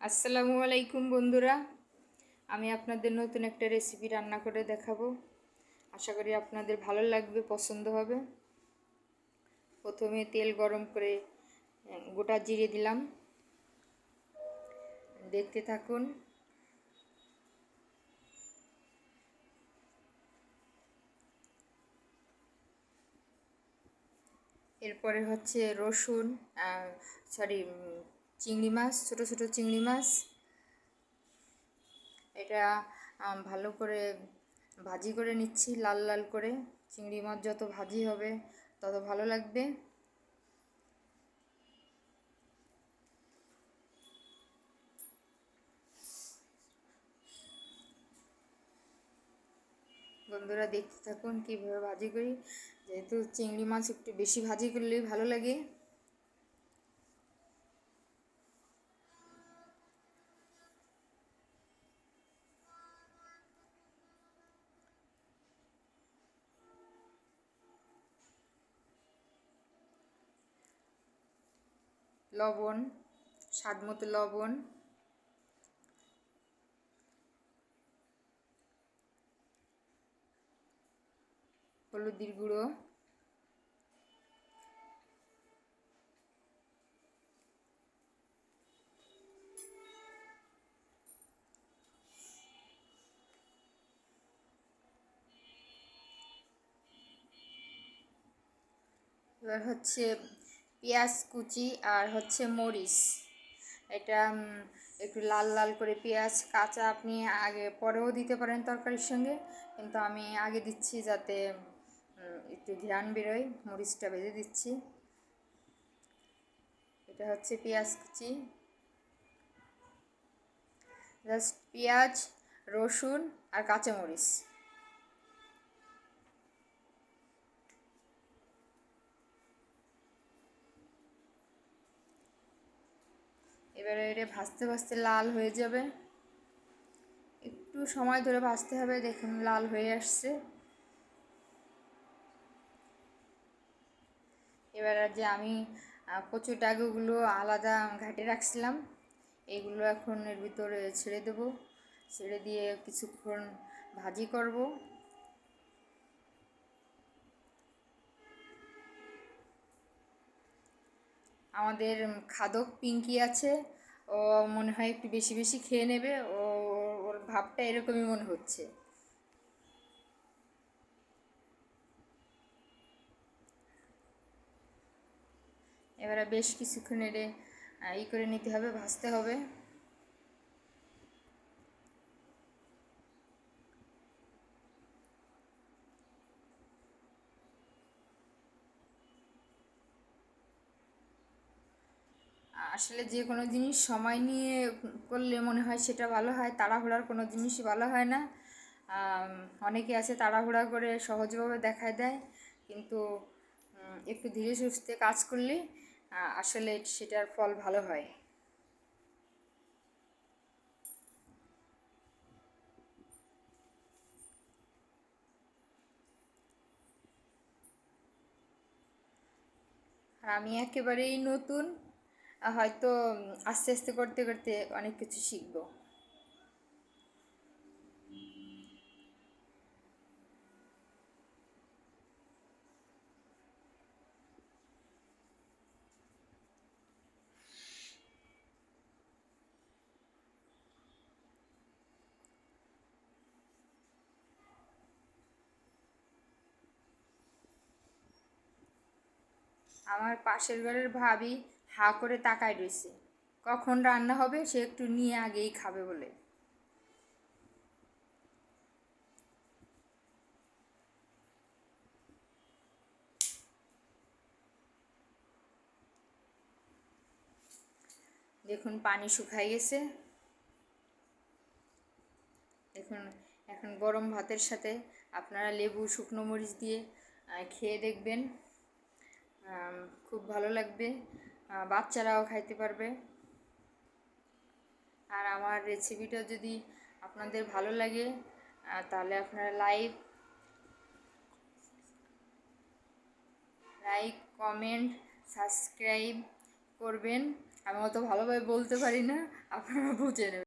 আসসালামু আলাইকুম বন্ধুরা, আমি আপনাদের নতুন একটা রেসিপি রান্না করে দেখাবো। আশা করি আপনাদের ভালো লাগবে, পছন্দ হবে। প্রথমে তেল গরম করে গোটা জিরে দিলাম, দেখতে থাকুন। এরপরে হচ্ছে রসুন, চিংড়ি মাছ, ছোট ছোট চিংড়ি মাছ, এটা ভালো করে ভাজি করে নিচ্ছি, লাল লাল করে। চিংড়ি মাছ যত ভাজি হবে তত ভালো লাগবে। বন্ধুরা দেখতে থাকুন কীভাবে ভাজি করি, যেহেতু চিংড়ি মাছ একটু বেশি ভাজি করলেই ভালো লাগে। লবণ, স্বাদ মতো লবণ, হলুদের গুঁড়ো, এবার হচ্ছে পেঁয়াজ কুচি আর হচ্ছে মরিচ। এটা একটু লাল লাল করে পেঁয়াজ কাঁচা আপনি আগে পরেও দিতে পারেন তরকারির সঙ্গে, কিন্তু আমি আগে দিচ্ছি যাতে একটু ঘ্রাণ বেরোয়। মরিচটা ভেজে দিচ্ছি। এটা হচ্ছে পেঁয়াজ কুচি, জাস্ট পেঁয়াজ, রসুন আর কাঁচামরিচ। এবারে এটা ভাজতে ভাজতে লাল হয়ে যাবে, একটু সময় ধরে ভাজতে হবে। দেখুন লাল হয়ে আসছে। এবার যে আমি কচু ডাগুগুলো আলাদা ঘাটে রাখছিলাম, এইগুলো এখন এর ভিতরে ছেড়ে দেবো। ছেড়ে দিয়ে কিছুক্ষণ ভাজি করব। আমাদের খাদক পিঙ্কি আছে, ও মনে হয় একটু বেশি বেশি খেয়ে নেবে। ওর ভাবটা এরকমই মনে হচ্ছে। এবারে বেশ কিছুক্ষণ এড়ে করে নিতে হবে, ভাজতে হবে। আসলে যে কোনো জিনিস সময় নিয়ে করলে মনে হয় সেটা ভালো হয়, তাড়াহুড়ার কোনো জিনিসই ভালো হয় না। অনেকে আছে তাড়াহুড়া করে সহজভাবে দেখায় দেয়, কিন্তু একটু ধীরে সুস্থে কাজ করলে আসলে সেটার ফল ভালো হয়। আর আমি একেবারেই নতুন, হয়তো আস্তে আস্তে করতে করতে অনেক কিছু শিখবো। আমার পাশের ঘরের ভাবি হা করে তাকায় রয়েছে, কখন রান্না হবে সে একটু নিয়ে আগেই খাবে বলে। দেখুন পানি শুকায় গেছে। দেখুন এখন গরম ভাতের সাথে আপনারা লেবু, শুকনো মরিচ দিয়ে খেয়ে দেখবেন, খুব ভালো লাগবে। বাচ্চারাও খাইতে পারবে। আর আমার রেসিপিটা যদি আপনাদের ভালো লাগে তাহলে আপনারা লাইক, কমেন্ট, সাবস্ক্রাইব করবেন। আমি অত ভালোভাবে বলতে পারি না, আপনারা বুঝে নেবেন।